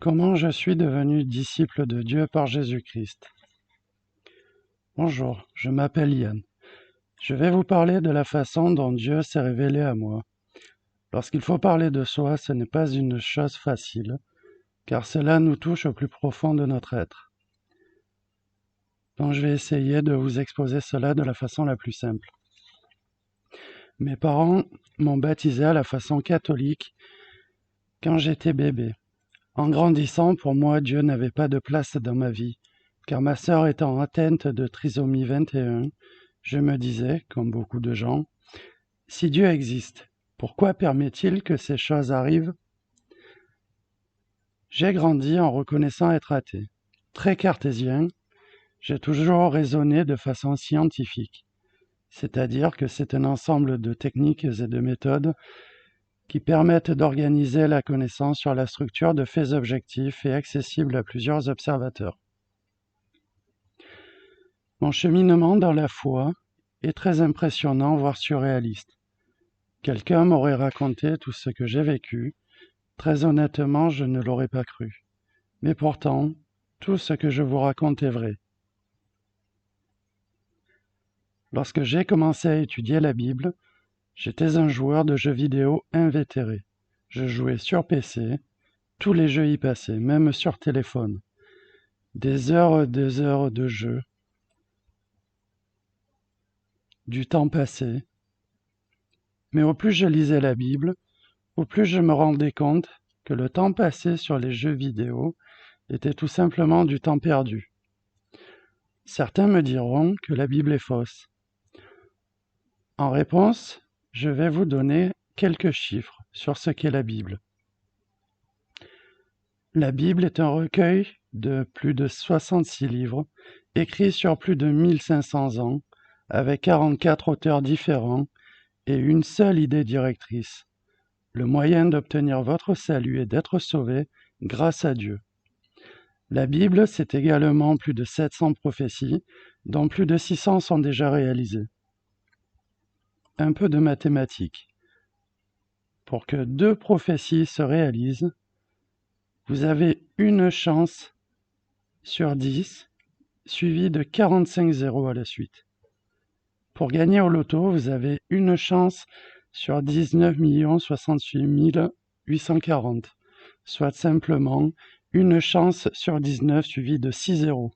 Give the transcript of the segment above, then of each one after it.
Comment je suis devenu disciple de Dieu par Jésus-Christ. Bonjour, je m'appelle Yann. Je vais vous parler de la façon dont Dieu s'est révélé à moi. Lorsqu'il faut parler de soi, ce n'est pas une chose facile, car cela nous touche au plus profond de notre être. Donc je vais essayer de vous exposer cela de la façon la plus simple. Mes parents m'ont baptisé à la façon catholique quand j'étais bébé. En grandissant, pour moi, Dieu n'avait pas de place dans ma vie, car ma sœur étant atteinte de trisomie 21, je me disais, comme beaucoup de gens, si Dieu existe, pourquoi permet-il que ces choses arrivent? J'ai grandi en reconnaissant être athée. Très cartésien, j'ai toujours raisonné de façon scientifique, c'est-à-dire que c'est un ensemble de techniques et de méthodes qui permettent d'organiser la connaissance sur la structure de faits objectifs et accessibles à plusieurs observateurs. Mon cheminement dans la foi est très impressionnant, voire surréaliste. Quelqu'un m'aurait raconté tout ce que j'ai vécu. Très honnêtement, je ne l'aurais pas cru. Mais pourtant, tout ce que je vous raconte est vrai. Lorsque j'ai commencé à étudier la Bible, j'étais un joueur de jeux vidéo invétéré. Je jouais sur PC, tous les jeux y passaient, même sur téléphone. Des heures de jeu, du temps passé. Mais au plus je lisais la Bible, au plus je me rendais compte que le temps passé sur les jeux vidéo était tout simplement du temps perdu. Certains me diront que la Bible est fausse. En réponse, je vais vous donner quelques chiffres sur ce qu'est la Bible. La Bible est un recueil de plus de 66 livres, écrits sur plus de 1500 ans, avec 44 auteurs différents et une seule idée directrice. Le moyen d'obtenir votre salut est d'être sauvé grâce à Dieu. La Bible, c'est également plus de 700 prophéties, dont plus de 600 sont déjà réalisées. Un peu de mathématiques. Pour que 2 prophéties se réalisent, vous avez une chance sur 10, suivie de 45 zéros à la suite. Pour gagner au loto, vous avez une chance sur 19 068 840, soit simplement une chance sur 19 suivie de 6 zéros.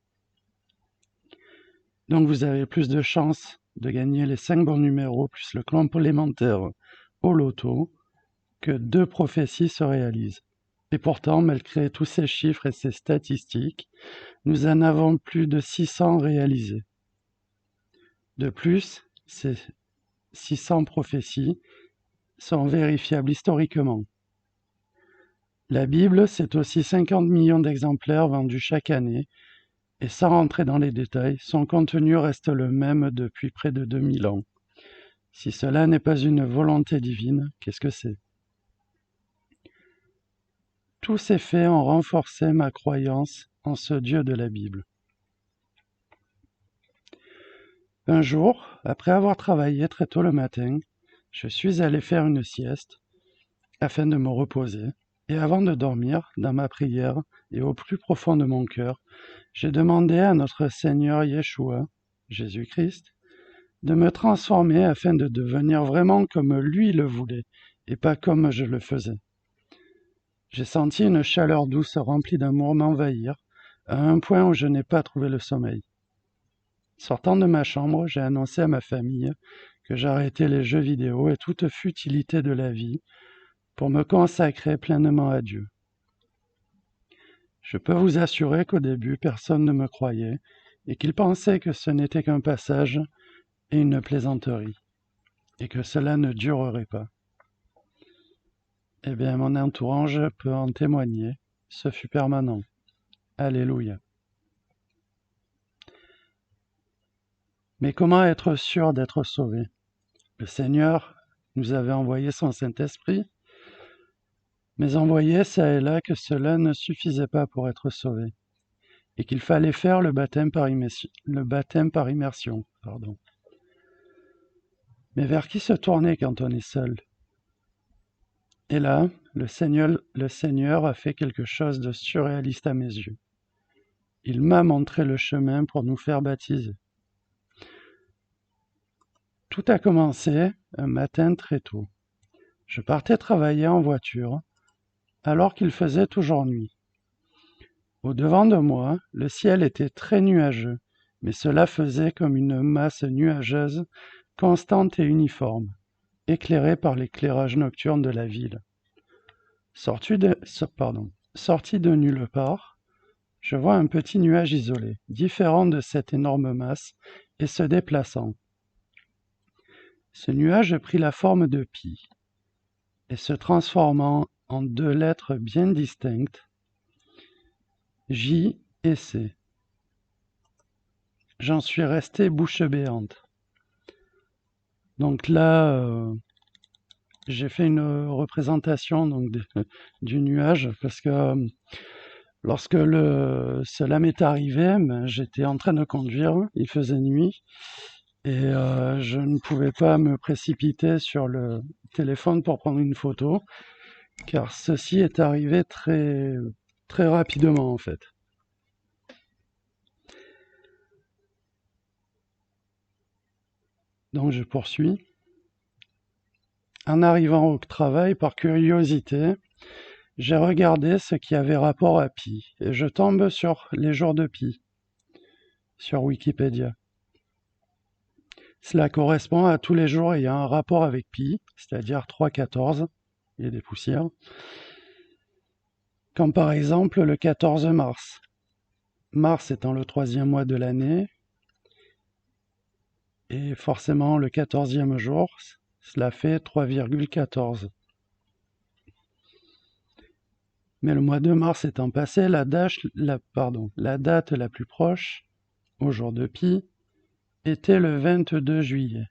Donc vous avez plus de chances de gagner les 5 bons numéros plus le complémentaire au loto que 2 prophéties se réalisent. Et pourtant, malgré tous ces chiffres et ces statistiques, nous en avons plus de 600 réalisés. De plus, ces 600 prophéties sont vérifiables historiquement. La Bible, c'est aussi 50 millions d'exemplaires vendus chaque année, et sans rentrer dans les détails, son contenu reste le même depuis près de 2000 ans. Si cela n'est pas une volonté divine, qu'est-ce que c'est? Tous ces faits ont renforcé ma croyance en ce Dieu de la Bible. Un jour, après avoir travaillé très tôt le matin, je suis allé faire une sieste afin de me reposer, et avant de dormir, dans ma prière et au plus profond de mon cœur, j'ai demandé à notre Seigneur Yeshua, Jésus-Christ, de me transformer afin de devenir vraiment comme lui le voulait, et pas comme je le faisais. J'ai senti une chaleur douce remplie d'amour m'envahir, à un point où je n'ai pas trouvé le sommeil. Sortant de ma chambre, j'ai annoncé à ma famille que j'arrêtais les jeux vidéo et toute futilité de la vie pour me consacrer pleinement à Dieu. Je peux vous assurer qu'au début, personne ne me croyait et qu'ils pensaient que ce n'était qu'un passage et une plaisanterie, et que cela ne durerait pas. Eh bien, mon entourage peut en témoigner, ce fut permanent. Alléluia. Mais comment être sûr d'être sauvé? Le Seigneur nous avait envoyé son Saint-Esprit, mais on voyait çà et là que cela ne suffisait pas pour être sauvé, et qu'il fallait faire le baptême par immersion. Mais vers qui se tourner quand on est seul? Et là, le Seigneur a fait quelque chose de surréaliste à mes yeux. Il m'a montré le chemin pour nous faire baptiser. Tout a commencé un matin très tôt. Je partais travailler en voiture, alors qu'il faisait toujours nuit. Au-devant de moi, le ciel était très nuageux, mais cela faisait comme une masse nuageuse, constante et uniforme, éclairée par l'éclairage nocturne de la ville. Sorti de nulle part, je vois un petit nuage isolé, différent de cette énorme masse, et se déplaçant. Ce nuage prit la forme de Pi, et se transformant en deux lettres bien distinctes, J et C. J'en suis resté bouche béante. Donc là, j'ai fait une représentation du nuage parce que lorsque cela m'est arrivé, j'étais en train de conduire, il faisait nuit et je ne pouvais pas me précipiter sur le téléphone pour prendre une photo car ceci est arrivé très, très rapidement en fait. Donc je poursuis. En arrivant au travail, par curiosité, j'ai regardé ce qui avait rapport à Pi et je tombe sur les jours de Pi sur Wikipédia. Cela correspond à tous les jours ayant un rapport avec Pi, c'est-à-dire 3,14 et des poussières, comme par exemple le 14 mars. Mars étant le 3e mois de l'année, et forcément le 14e jour, cela fait 3,14. Mais le mois de mars étant passé, la date la plus proche, au jour de Pi, était le 22 juillet,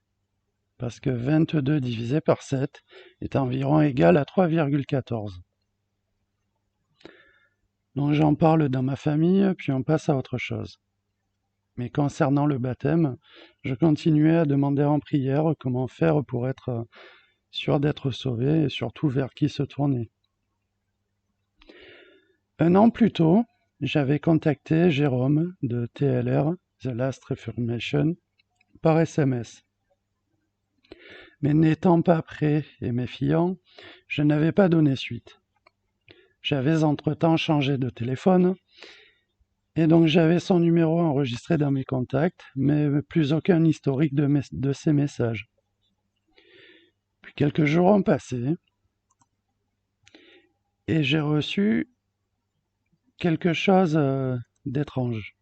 parce que 22 divisé par 7 est environ égal à 3,14. Donc j'en parle dans ma famille, puis on passe à autre chose. Mais concernant le baptême, je continuais à demander en prière comment faire pour être sûr d'être sauvé et surtout vers qui se tourner. Un an plus tôt, j'avais contacté Jérôme de TLR, The Last Reformation, par SMS. Mais n'étant pas prêt et méfiant, je n'avais pas donné suite. J'avais entre-temps changé de téléphone, et donc j'avais son numéro enregistré dans mes contacts, mais plus aucun historique de ses messages. Puis quelques jours ont passé, et j'ai reçu quelque chose d'étrange.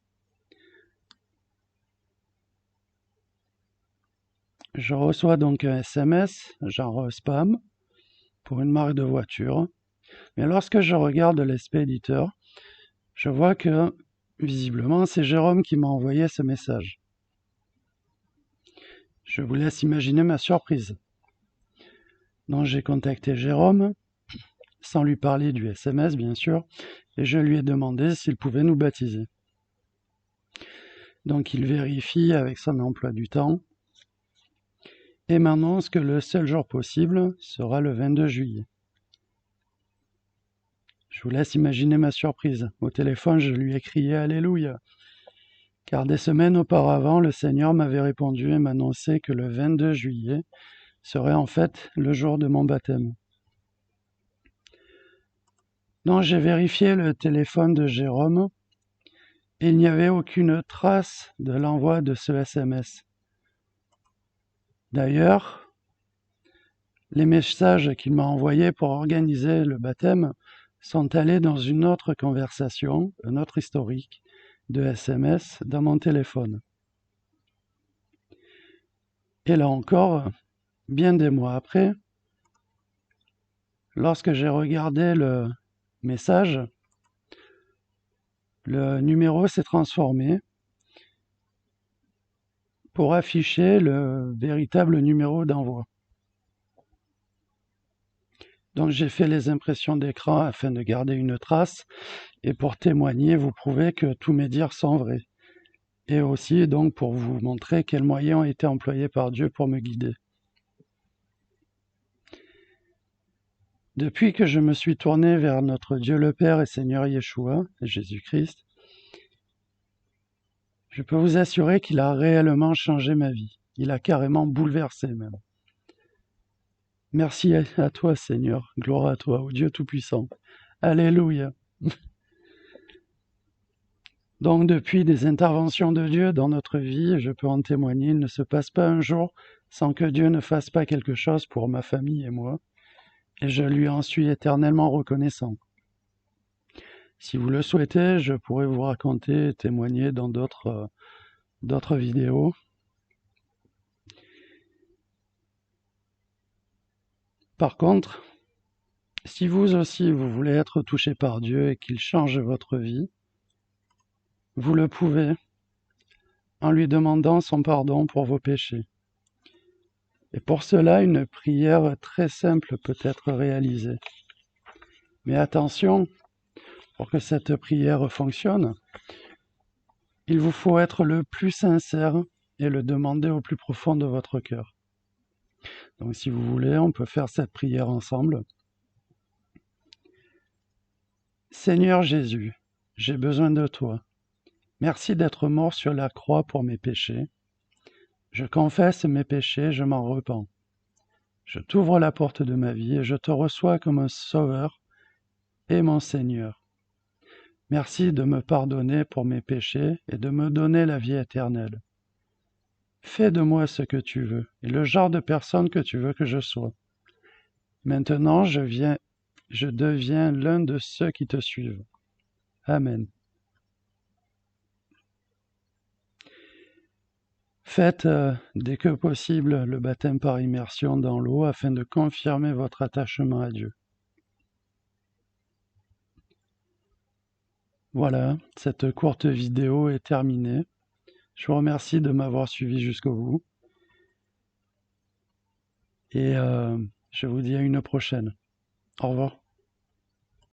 Je reçois donc un SMS, genre spam, pour une marque de voiture, mais lorsque je regarde l'expéditeur, je vois que, visiblement, c'est Jérôme qui m'a envoyé ce message. Je vous laisse imaginer ma surprise. Donc j'ai contacté Jérôme, sans lui parler du SMS bien sûr, et je lui ai demandé s'il pouvait nous baptiser. Donc il vérifie avec son emploi du temps et m'annonce que le seul jour possible sera le 22 juillet. Je vous laisse imaginer ma surprise. Au téléphone, je lui ai crié Alléluia, car des semaines auparavant, le Seigneur m'avait répondu et m'annonçait que le 22 juillet serait en fait le jour de mon baptême. Donc j'ai vérifié le téléphone de Jérôme et il n'y avait aucune trace de l'envoi de ce SMS. D'ailleurs, les messages qu'il m'a envoyés pour organiser le baptême sont allés dans une autre conversation, un autre historique de SMS dans mon téléphone. Et là encore, bien des mois après, lorsque j'ai regardé le message, le numéro s'est transformé pour afficher le véritable numéro d'envoi. Donc j'ai fait les impressions d'écran afin de garder une trace et pour témoigner, vous prouvez que tous mes dires sont vrais. Et aussi donc pour vous montrer quels moyens ont été employés par Dieu pour me guider. Depuis que je me suis tourné vers notre Dieu le Père et Seigneur Yeshua, Jésus-Christ, je peux vous assurer qu'il a réellement changé ma vie. Il a carrément bouleversé même. Merci à toi, Seigneur. Gloire à toi, ô Dieu Tout-Puissant. Alléluia. Donc, depuis des interventions de Dieu dans notre vie, je peux en témoigner, il ne se passe pas un jour sans que Dieu ne fasse pas quelque chose pour ma famille et moi, et je lui en suis éternellement reconnaissant. Si vous le souhaitez, je pourrais vous raconter et témoigner dans d'autres vidéos. Par contre, si vous aussi vous voulez être touché par Dieu et qu'il change votre vie, vous le pouvez en lui demandant son pardon pour vos péchés. Et pour cela, une prière très simple peut être réalisée. Mais attention, pour que cette prière fonctionne, il vous faut être le plus sincère et le demander au plus profond de votre cœur. Donc si vous voulez, on peut faire cette prière ensemble. Seigneur Jésus, j'ai besoin de toi. Merci d'être mort sur la croix pour mes péchés. Je confesse mes péchés, je m'en repens. Je t'ouvre la porte de ma vie et je te reçois comme un sauveur et mon Seigneur. Merci de me pardonner pour mes péchés et de me donner la vie éternelle. Fais de moi ce que tu veux et le genre de personne que tu veux que je sois. Maintenant, je deviens l'un de ceux qui te suivent. Amen. Faites dès que possible le baptême par immersion dans l'eau afin de confirmer votre attachement à Dieu. Voilà, cette courte vidéo est terminée. Je vous remercie de m'avoir suivi jusqu'au bout. Et je vous dis à une prochaine. Au revoir.